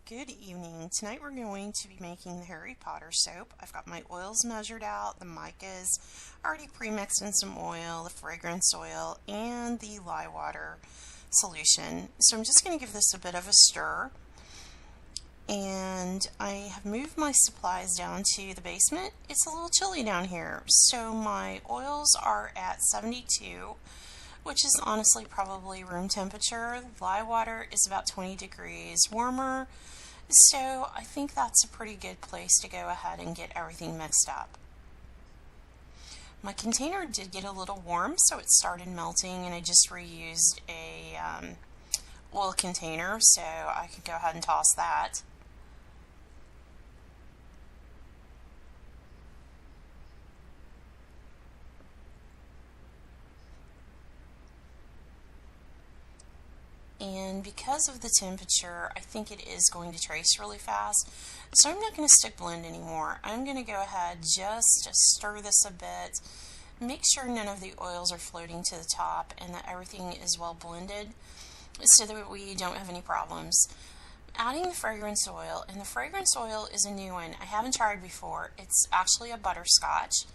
Good evening. Tonight we're going to be making the Harry Potter soap. I've got my oils measured out, the micas already pre-mixed in some oil, the fragrance oil, and the lye water solution. So I'm just going to give this a bit of a stir. And I have moved my supplies down to the basement. It's a little chilly down here. So my oils are at 72, which is honestly probably room temperature. Lye water is about 20 degrees warmer. So I think that's a pretty good place to go ahead and get everything mixed up. My container did get a little warm, so it started melting, and I just reused a oil container, so I could go ahead and toss that. And because of the temperature, I think it is going to trace really fast. So I'm not going to stick blend anymore. I'm going to go ahead just to stir this a bit. Make sure none of the oils are floating to the top and that everything is well blended so that we don't have any problems. Adding the fragrance oil, and the fragrance oil is a new one. I haven't tried before. It's actually a butterscotch.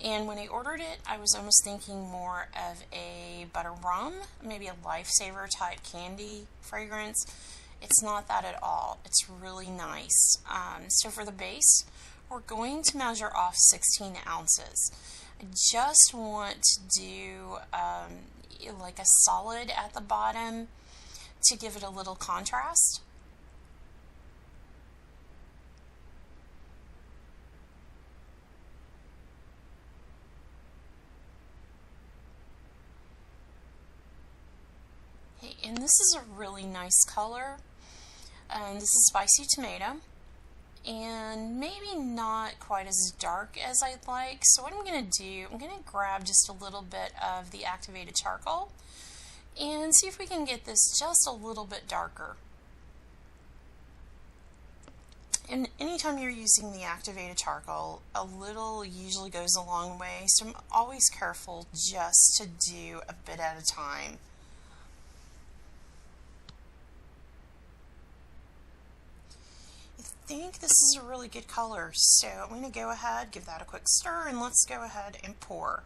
And when I ordered it, I was almost thinking more of a butter rum, maybe a lifesaver type candy fragrance. It's not that at all. It's really nice. So for the base, we're going to measure off 16 ounces. I just want to do like a solid at the bottom to give it a little contrast. And this is a really nice color. This is spicy tomato, and maybe not quite as dark as I'd like. So what I'm going to do, I'm going to grab just a little bit of the activated charcoal and see if we can get this just a little bit darker. And anytime you're using the activated charcoal, a little usually goes a long way, so I'm always careful just to do a bit at a time. I think this is a really good color, so I'm going to go ahead, give that a quick stir, and let's go ahead and pour.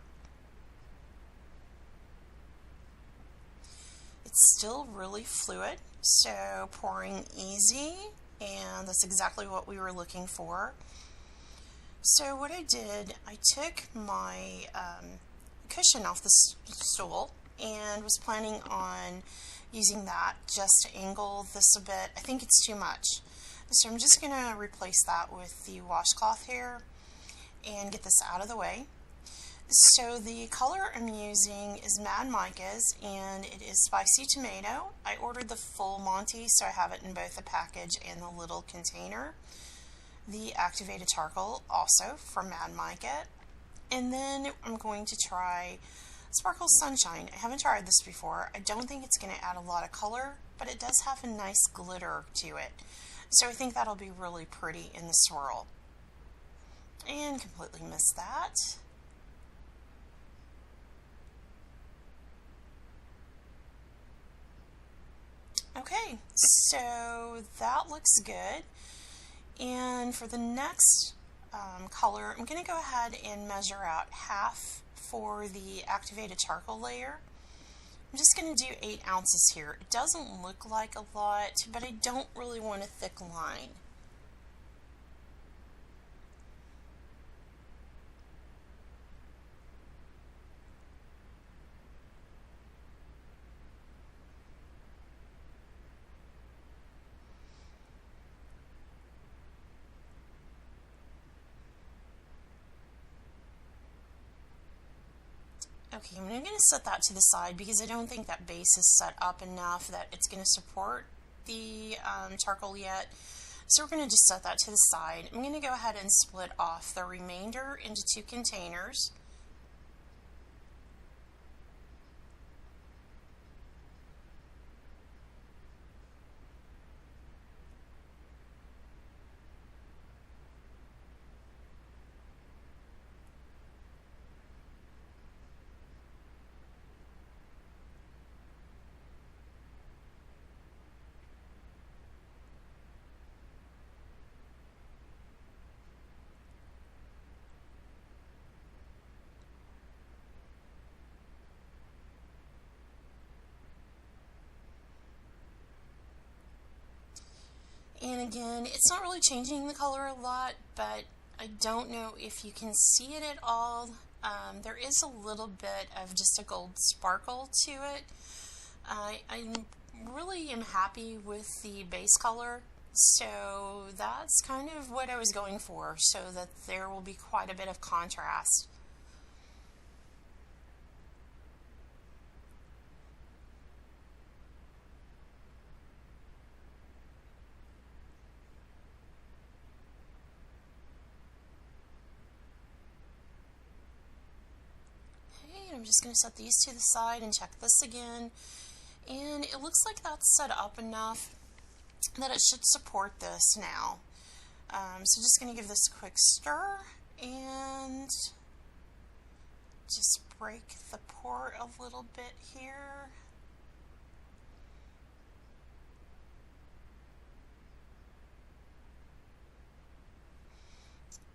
It's still really fluid, so pouring easy, and that's exactly what we were looking for. So what I did, I took my cushion off the stool and was planning on using that just to angle this a bit. I think it's too much. So I'm just going to replace that with the washcloth here and get this out of the way. So the color I'm using is Mad Micas, and it is spicy tomato. I ordered the full Monty, so I have it in both the package and the little container. The activated charcoal also from Mad Mica. And then I'm going to try Sparkle Sunshine. I haven't tried this before. I don't think it's going to add a lot of color, but it does have a nice glitter to it. So I think that'll be really pretty in the swirl. And completely missed that. Okay, so that looks good. And for the next color, I'm going to go ahead and measure out half for the activated charcoal layer. I'm just going to do 8 ounces here. It doesn't look like a lot, but I don't really want a thick line. Okay, I'm going to set that to the side because I don't think that base is set up enough that it's going to support the charcoal yet. So we're going to just set that to the side. I'm going to go ahead and split off the remainder into 2 containers. And again, it's not really changing the color a lot, but I don't know if you can see it at all. There is a little bit of just a gold sparkle to it. I really am happy with the base color, so that's kind of what I was going for, so that there will be quite a bit of contrast. I'm just going to set these to the side and check this again, and it looks like that's set up enough that it should support this now. So just going to give this a quick stir and just break the port a little bit here.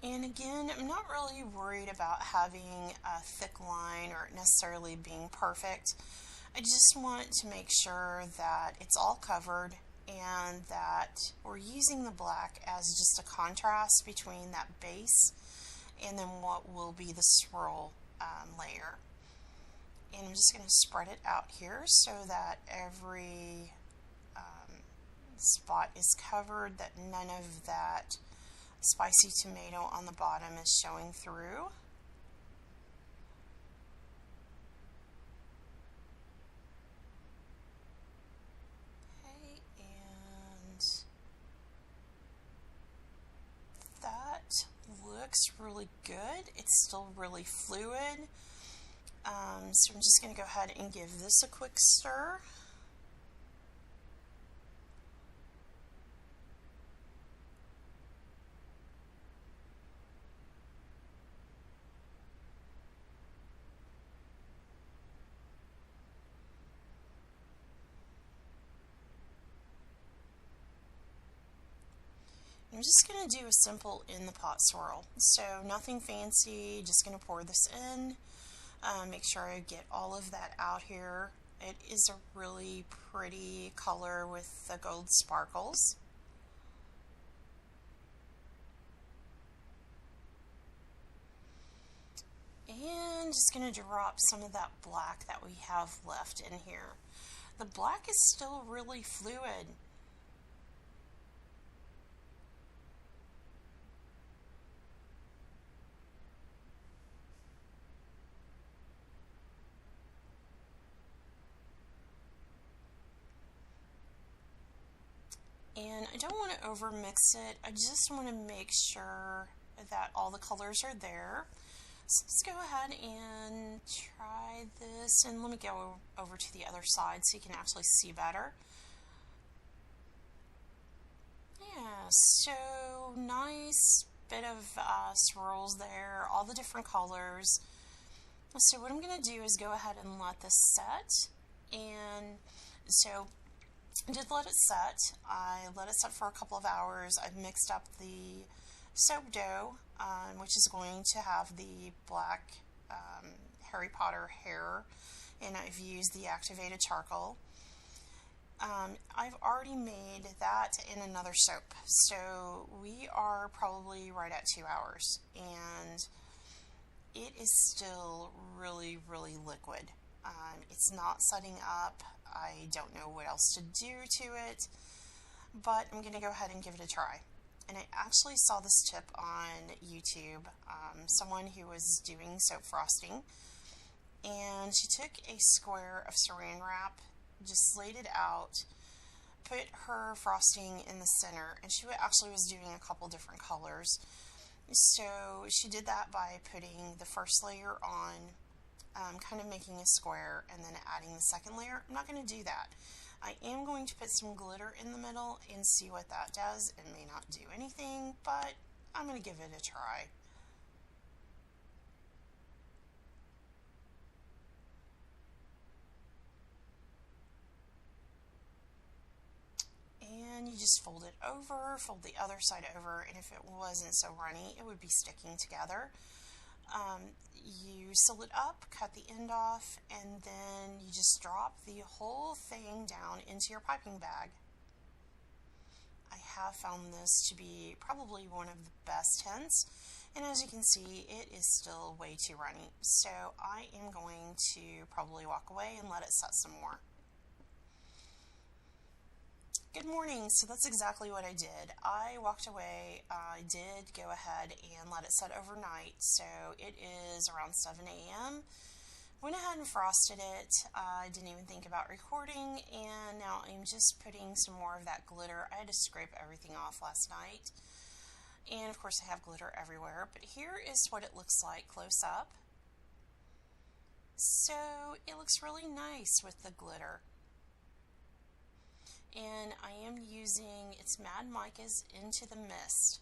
And again, I'm not really worried about having a thick line or necessarily being perfect. I just want to make sure that it's all covered and that we're using the black as just a contrast between that base and then what will be the swirl layer. And I'm just going to spread it out here so that every spot is covered, that none of that spicy tomato on the bottom is showing through. Okay, and that looks really good. It's still really fluid. So I'm just going to go ahead and give this a quick stir. I'm just going to do a simple in the pot swirl, so nothing fancy, just going to pour this in, make sure I get all of that out here. It is a really pretty color with the gold sparkles. And just going to drop some of that black that we have left in here. The black is still really fluid. And I don't want to over mix it. I just want to make sure that all the colors are there. So let's go ahead and try this, and let me go over to the other side so you can actually see better. Yeah, so nice bit of swirls there, all the different colors. So what I'm going to do is go ahead and let this set, and so I did let it set. I let it set for a couple of hours. I've mixed up the soap dough, which is going to have the black Harry Potter hair, and I've used the activated charcoal. I've already made that in another soap, so we are probably right at 2 hours, and it is still really, really liquid. It's not setting up. I don't know what else to do to it, but I'm going to go ahead and give it a try. And I actually saw this tip on YouTube, someone who was doing soap frosting, and she took a square of saran wrap, just laid it out, put her frosting in the center, and she actually was doing a couple different colors. So she did that by putting the first layer on, kind of making a square, and then adding the second layer. I'm not going to do that. I am going to put some glitter in the middle and see what that does. It may not do anything, but I'm going to give it a try. And you just fold it over, fold the other side over, and if it wasn't so runny, it would be sticking together. You seal it up, cut the end off, and then you just drop the whole thing down into your piping bag. I have found this to be probably one of the best tints, and as you can see, it is still way too runny. So I am going to probably walk away and let it set some more. Good morning. So that's exactly what I did. I walked away. I did go ahead and let it set overnight. So it is around 7 a.m. Went ahead and frosted it. I didn't even think about recording, and now I'm just putting some more of that glitter. I had to scrape everything off last night, and of course I have glitter everywhere, but here is what it looks like close up. So it looks really nice with the glitter. And I am using, it's Mad Micah's Into the Mist.